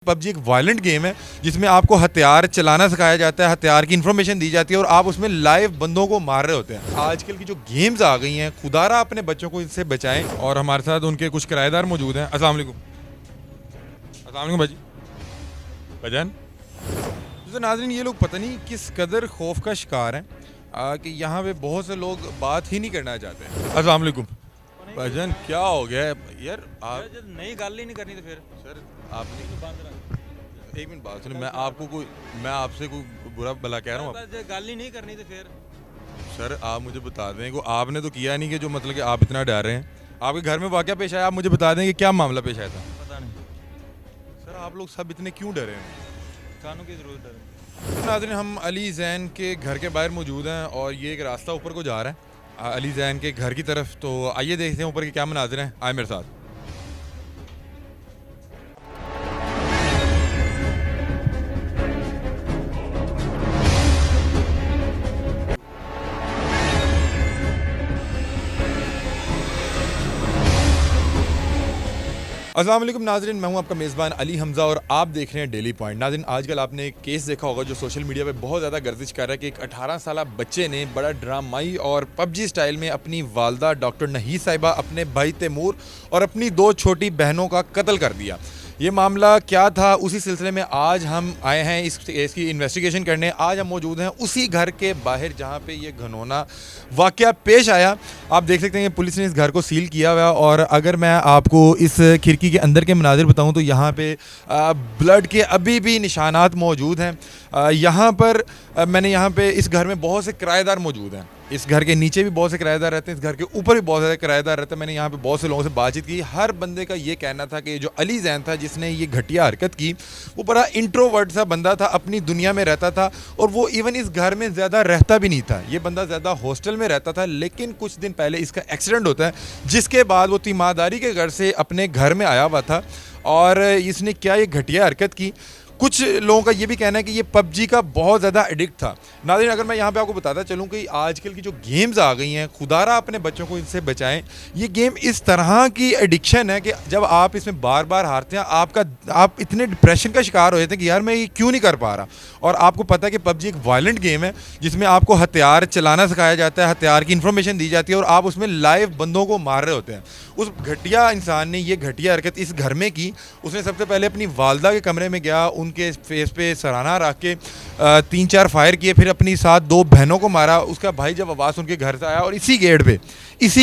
PUBG एक violent game है जिसमें आपको हथियार चलाना सिखाया जाता है, हथियार की इन्फॉर्मेशन दी जाती है और आप उसमें लाइव बंदों को मार रहे होते हैं। आजकल की जो गेम्स आ गई हैं, खुदारा अपने बच्चों को इससे बचाएं। और हमारे साथ उनके कुछ किराएदार मौजूद हैं। अस्सलाम वालेकुम। अस्सलाम वालेकुम भाजी भजन। तो नाज़रीन, ये लोग पता नहीं किस कदर खौफ का शिकार हैं कि यहाँ पे बहुत से लोग बात ही नहीं करना चाहते हैं। अस्सलाम वालेकुम भजन, क्या हो गया है यार? आप जब नई गल ही नहीं करनी तो फिर सर आपने बंद रख। एक मिनट बात सुनिए, मैं आपसे कोई बुरा भला कह रहा हूँ जब गल ही नहीं करनी तो फिर सर आप मुझे बता दें कि आपने तो किया नहीं कि जो मतलब कि आप इतना डर रहे हैं। आपके घर में वाकया पेश आया, आप मुझे बता दें कि क्या मामला पेश आया था। पता नहीं सर आप लोग सब इतने क्यों डरे हैं? कानून की जरूरत है। तो नाज़रीन, हम अली जैन के घर के बाहर मौजूद हैं और ये एक रास्ता ऊपर को जा रहा है अली जैन के घर की तरफ। तो आइए देखते हैं ऊपर के क्या मनाजिर हैं। आए मेरे साथ। अस्सलाम वालेकुम नाज़रीन, मैं हूं आपका मेज़बान अली हमज़ा और आप देख रहे हैं डेली पॉइंट। नाज़रीन, आजकल आपने एक केस देखा होगा जो सोशल मीडिया पे बहुत ज़्यादा गर्दिश कर रहा है कि एक 18 साला बच्चे ने बड़ा ड्रामाई और पबजी स्टाइल में अपनी वालदा डॉक्टर नहीद साहिबा, अपने भाई तैमूर और अपनी 2 छोटी बहनों का कत्ल कर दिया। ये मामला क्या था, उसी सिलसिले में आज हम आए हैं इसकी इन्वेस्टिगेशन करने। आज हम मौजूद हैं उसी घर के बाहर जहाँ पे ये घनौना वाक़या पेश आया। आप देख सकते हैं कि पुलिस ने इस घर को सील किया हुआ है और अगर मैं आपको इस खिड़की के अंदर के मनाजिर बताऊं तो यहाँ पे ब्लड के अभी भी निशानात मौजूद हैं। यहाँ पर मैंने यहाँ पे इस घर में बहुत से किराएदार मौजूद हैं। इस घर के नीचे भी बहुत से किराएदार रहते हैं, इस घर के ऊपर भी बहुत सारे किराएदार रहते हैं। मैंने यहाँ पे बहुत से लोगों से बातचीत की। हर बंदे का ये कहना था कि जो अली जैन था जिसने ये घटिया हरकत की, वो बड़ा इंट्रोवर्ट सा बंदा था, अपनी दुनिया में रहता था और वो इवन इस घर में ज़्यादा रहता भी नहीं था। ये बंदा ज़्यादा हॉस्टल में रहता था। लेकिन कुछ दिन पहले इसका एक्सीडेंट होता है जिसके बाद वो तीमारदारी के घर से अपने घर में आया हुआ था और इसने क्या ये घटिया हरकत की। कुछ लोगों का ये भी कहना है कि ये पबजी का बहुत ज़्यादा एडिक्ट था। नाज़रीन, अगर मैं यहाँ पे आपको बताता चलूँ कि आजकल की जो गेम्स आ गई हैं, खुदारा अपने बच्चों को इनसे बचाएं। ये गेम इस तरह की एडिक्शन है कि जब आप इसमें बार बार हारते हैं आप इतने डिप्रेशन का शिकार हो जाते हैं कि यार मैं ये क्यों नहीं कर पा रहा। और आपको पता है कि पबजी एक वायलेंट गेम है जिसमें आपको हथियार चलाना सिखाया जाता है, हथियार की इन्फॉर्मेशन दी जाती है और आप उसमें लाइव बंदों को मार रहे होते हैं। उस घटिया इंसान ने ये घटिया हरकत इस घर में की। उसने सबसे पहले अपनी वालदा के कमरे में गया, उनके फेस पे सराहना रख के 3-4 फायर किए, फिर अपनी साथ 2 बहनों को मारा। उसका भाई जब आवाज़ उनके घर से आया और इसी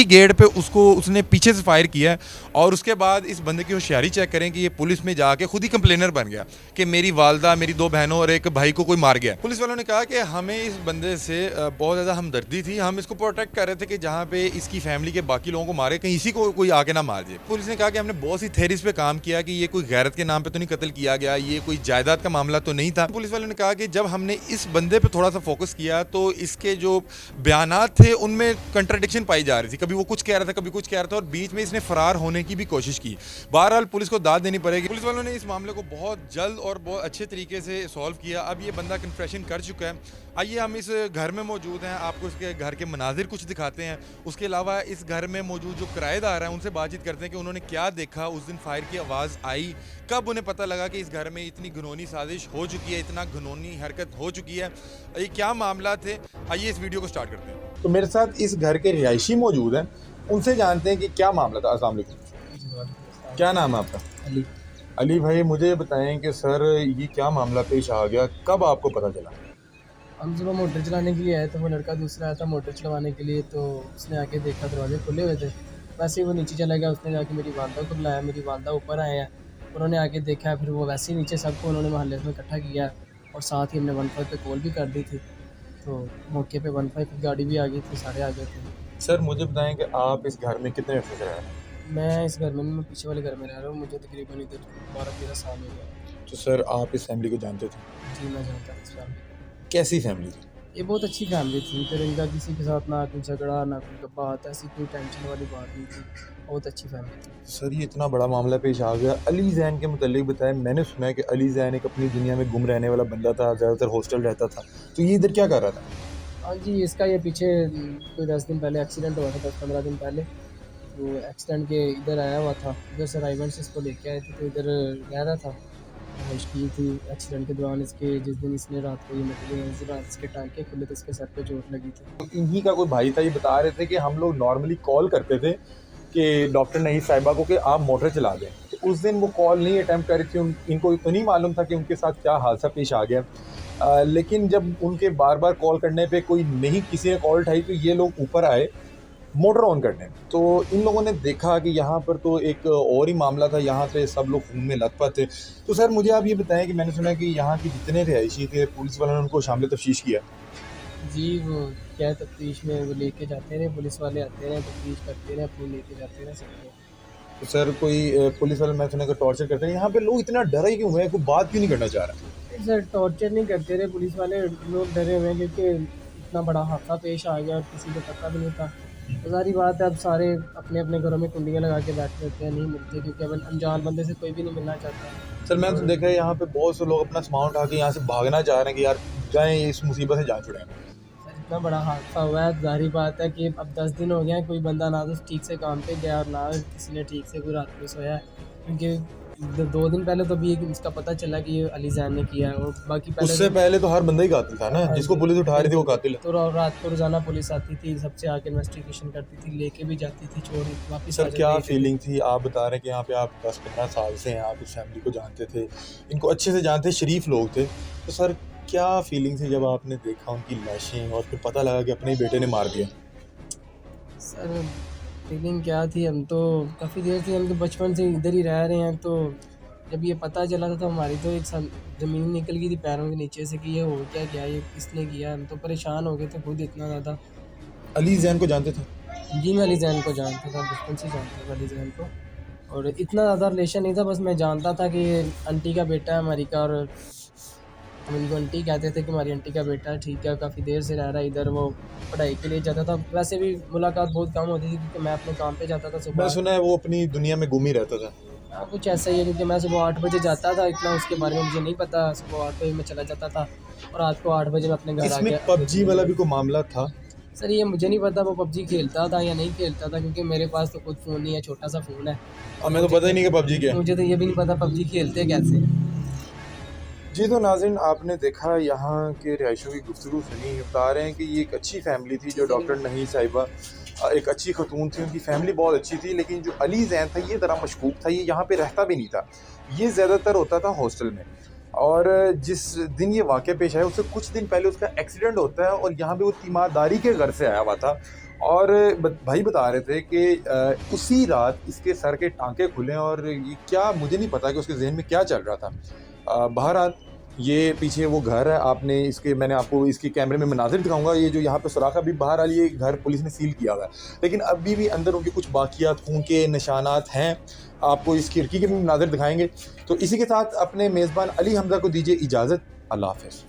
गेट पे उसने पीछे से फायर किया। और उसके बाद इस बंदे की होशियारी चेक करें कि ये पुलिस में जाके खुद ही कंप्लेनर बन गया कि मेरी वालदा, मेरी 2 बहनों और एक भाई को कोई मार गया। पुलिस वालों ने कहा कि हमें इस बंदे से बहुत ज़्यादा हमदर्दी थी, हम इसको प्रोटेक्ट कर रहे थे कि जहाँ पे इसकी फैमिली के बाकी लोगों को मारे कहीं इसी को कोई आके ना मार दे। पुलिस ने कहा कि हमने बहुत सी थेरीज पे काम किया कि ये कोई गैरत के नाम पे तो नहीं कत्ल किया गया, ये कोई जायदाद का मामला तो नहीं था। पुलिस वालों ने कहा कि जब हमने इस बंदे पे थोड़ा सा फोकस किया तो इसके जो बयानात थे उनमें कंट्राडिक्शन पाई जा रही थी। कभी वो कुछ कह रहा था, कभी कुछ कह रहा था और बीच में इसने फरार होने की भी कोशिश की। बहरहाल पुलिस को दाद देनी पड़ेगी। पुलिस वालों ने इस मामले को बहुत जल्द और बहुत अच्छे तरीके से सॉल्व किया। अब ये बंदा कन्फेशन कर चुका है। आइए हम इस घर में मौजूद हैं, आपको इसके घर के मनाजिर कुछ दिखाते हैं। उसके अलावा इस घर में मौजूद जो किराएदार हैं उनसे बातचीत करते हैं कि उन्होंने क्या देखा उस दिन फायर की आवाज़ आई, कब उन्हें पता लगा कि इस घर में इतनी घिनौनी साजिश हो चुकी है, इतना घिनौनी हरकत हो चुकी है, ये क्या मामला थे। आइए इस वीडियो को स्टार्ट करते हैं। तो मेरे साथ इस घर के रिहायशी मौजूद हैं, उनसे जानते हैं कि क्या मामला था। अस्सलाम वालेकुम, क्या नाम है आपका? अली। अली भाई, मुझे बताएं कि सर ये क्या मामला पेश आ गया, कब आपको पता चला? हम सुबह मोटर चलाने के लिए आए तो वो लड़का दूसरा आया था मोटर चलवाने के लिए, तो उसने आके देखा दरवाजे खुले हुए थे। वैसे ही वो नीचे चला गया, उसने जाके मेरी वालदा को बुलाया, मेरी वालदा ऊपर आए हैं, उन्होंने आके देखा, फिर वो वैसे ही नीचे सबको उन्होंने मोहल्ले में इकट्ठा किया और साथ ही हमने 15 पे कॉल भी कर दी थी। तो मौके पे 15 की गाड़ी भी आ गई थी, सारे आ गए थे। सर मुझे बताएं कि आप इस घर में कितने अर्से से रह रहे हैं? मैं इस घर में नहीं, मैं पीछे वाले घर में रह रहा हूँ, मुझे तकरीबन इधर 12-13 साल हो गया। तो सर आप इस फैमिली को जानते थे? जी मैं जानता हूँ इस फैमिली। कैसी फैमिली थी? ये बहुत अच्छी फैमिली थी, फिर इनका किसी के साथ ना कोई झगड़ा ना कोई बात, ऐसी कोई टेंशन वाली बात नहीं थी, बहुत अच्छी फैमिली थी। सर ये इतना बड़ा मामला पेश आ गया। अली जैन के मुतालिक बताएं, मैंने सुना है कि अली जैन एक अपनी दुनिया में गुम रहने वाला बंदा था, ज़्यादातर हॉस्टल रहता था, तो ये इधर क्या कर रहा था? हाँ जी, इसका ये पीछे कोई 10 दिन पहले एक्सीडेंट हुआ था, 10-15 दिन पहले। वो एक्सीडेंट के इधर आया हुआ था, इधर से रायगंज से इसको लेके आए थे, तो इधर रह रहा था। रहाइश की थी। एक्सीडेंट के दौरान इसके जिस दिन इसने रात को ये निकले उस रात इसके टाँके खुले तो इसके सर पे चोट लगी थी। इन्हीं का कोई भाई था, ये बता रहे थे कि हम लोग नॉर्मली कॉल करते थे कि डॉक्टर नहीं साहिबा को कि आप मोटर चला दें। तो उस दिन वो कॉल नहीं अटैम्प्ट कर रही थी, इनको तो नहीं मालूम था कि उनके साथ क्या हादसा पेश आ गया। लेकिन जब उनके बार बार कॉल करने पे कोई नहीं किसी ने कॉल उठाई तो ये लोग ऊपर आए मोटर ऑन करने। तो इन लोगों ने देखा कि यहाँ पर तो एक और ही मामला था, यहाँ पे सब लोग खून में लथपथ थे। तो सर मुझे आप ये बताएं कि मैंने सुना कि यहाँ के जितने रिहायशी थे पुलिस वालों ने उनको शामिल तफ्तीश किया। जी, वो क्या तफ्तीश में वो लेके जाते रहे, पुलिस वाले आते रहे, तफ्तीश करते रहे, अपनी लेके जाते रहे सबको। तो सर कोई पुलिस वाले मैं सुना कि टॉर्चर करते हैं, यहाँ पे लोग इतना डरा ही क्यों है, कोई बात क्यों नहीं करना चाह रहा? सर टॉर्चर नहीं करते रहे पुलिस वाले, लोग डरे हुए हैं क्योंकि इतना बड़ा हादसा पेश आ गया और किसी को पता भी नहीं था। तो सारी बात है, अब सारे अपने अपने घरों में कुंडियाँ लगा के बैठे होते हैं, नहीं मिलते क्योंकि अब अनजान बंदे से कोई भी नहीं मिलना चाहता। सर मैंने तो देखा है यहाँ पे बहुत से लोग अपना सामान उठा के यहाँ से भागना चाह रहे हैं कि यार जाएं इस मुसीबत से जान छुड़ाएं। सर इतना बड़ा हादसा हुआ है, ज़ाहिर बात है कि अब 10 दिन हो गए हैं, कोई बंदा ना तो ठीक से काम पे गया और ना किसी ने ठीक से कोई रात में सोया है। क्योंकि 2 दिन पहले तो भी इसका पता चला कि ये अली जैन ने किया है, और बाकी पहले उससे पहले तो हर बंदा ही कातिल था ना, हाँ जिसको जी, पुलिस उठा रही थी वो कातिल है। तो रात को रोज़ाना पुलिस आती थी, सबसे आके इन्वेस्टिगेशन करती थी, लेके भी जाती थी, छोड़ वापस आ सर जाती क्या थी। फीलिंग थी? आप बता रहे हैं कि यहाँ पे आप 10-15 साल से हैं, आप इस फैमिली को जानते थे, इनको अच्छे से जानते, शरीफ लोग थे। तो सर क्या फीलिंग थी जब आपने देखा उनकी लाशें और फिर पता लगा कि अपने ही बेटे ने मार दिया? सर फीलिंग क्या थी, हम तो काफ़ी देर से हम तो बचपन से इधर ही रह रहे हैं, तो जब ये पता चला था तो हमारी तो एक ज़मीन निकल गई थी पैरों के नीचे से कि ये हो क्या गया, ये किसने किया। हम तो परेशान हो गए थे खुद इतना ज़्यादा। अली जैन को जानते थे? जी मैं अली जैन को जानता था, बचपन से जानता था अली जैन को, और इतना ज़्यादा रिलेशन नहीं था, बस मैं जानता था कि ये आंटी का बेटा है हमारी का, और हम इनको आंटी कहते थे कि हमारी आंटी का बेटा है, ठीक है, काफ़ी देर से रह रहा है इधर। वो पढ़ाई के लिए जाता था, वैसे भी मुलाकात बहुत कम होती थी क्योंकि मैं अपने काम पे जाता था मैं सुबह। सुना है वो अपनी दुनिया में गुम ही रहता था। हाँ, कुछ ऐसा ही है क्योंकि मैं सुबह 8 बजे जाता था, इतना उसके बारे में मुझे नहीं पता। सुबह 8 बजे मैं चला जाता था और रात को 8 बजे मैं अपने घर इसमें आके पबजी वाला भी कोई मामला था? सर ये मुझे नहीं पता वो पबजी खेलता था या नहीं खेलता था, क्योंकि मेरे पास तो खुद फ़ोन नहीं है, छोटा सा फ़ोन है। और मैं तो पता ही नहीं कि पबजी क्या है। मुझे तो ये भी नहीं पता पबजी खेलते कैसे हैं। जी तो नाज़रीन आपने देखा यहाँ के रिहायशियों की गुफ्तगू सुनी, बता रहे हैं कि ये एक अच्छी फैमिली थी जो डॉक्टर नहीं साहिबा एक अच्छी खतून थी, उनकी फैमिली बहुत अच्छी थी। लेकिन जो अली जैन था ये ज़रा मशकूक था, ये यहाँ पे रहता भी नहीं था, ये ज़्यादातर होता था हॉस्टल में। और जिस दिन ये वाक़या पेश आया उससे कुछ दिन पहले उसका एक्सीडेंट होता है और यहाँ पे वो तीमारदारी के घर से आया हुआ था। और भाई बता रहे थे कि उसी रात इसके सर के टाँके खुले और ये क्या मुझे नहीं पता कि उसके ज़हन में क्या चल रहा था। बहरहाल ये पीछे वो घर है, आपने इसके मैंने आपको इसके कैमरे में मनाज़िर दिखाऊंगा। ये जो यहाँ पे सुराखा भी बहरहाल ये घर पुलिस ने सील किया हुआ है, लेकिन अभी भी अंदर उनके कुछ बाकियात खून के निशानात हैं। आपको इस खिड़की के भी मनाज़िर दिखाएंगे। तो इसी के साथ अपने मेज़बान अली हमज़ा को दीजिए इजाज़त। अल्लाह हाफ़िज़।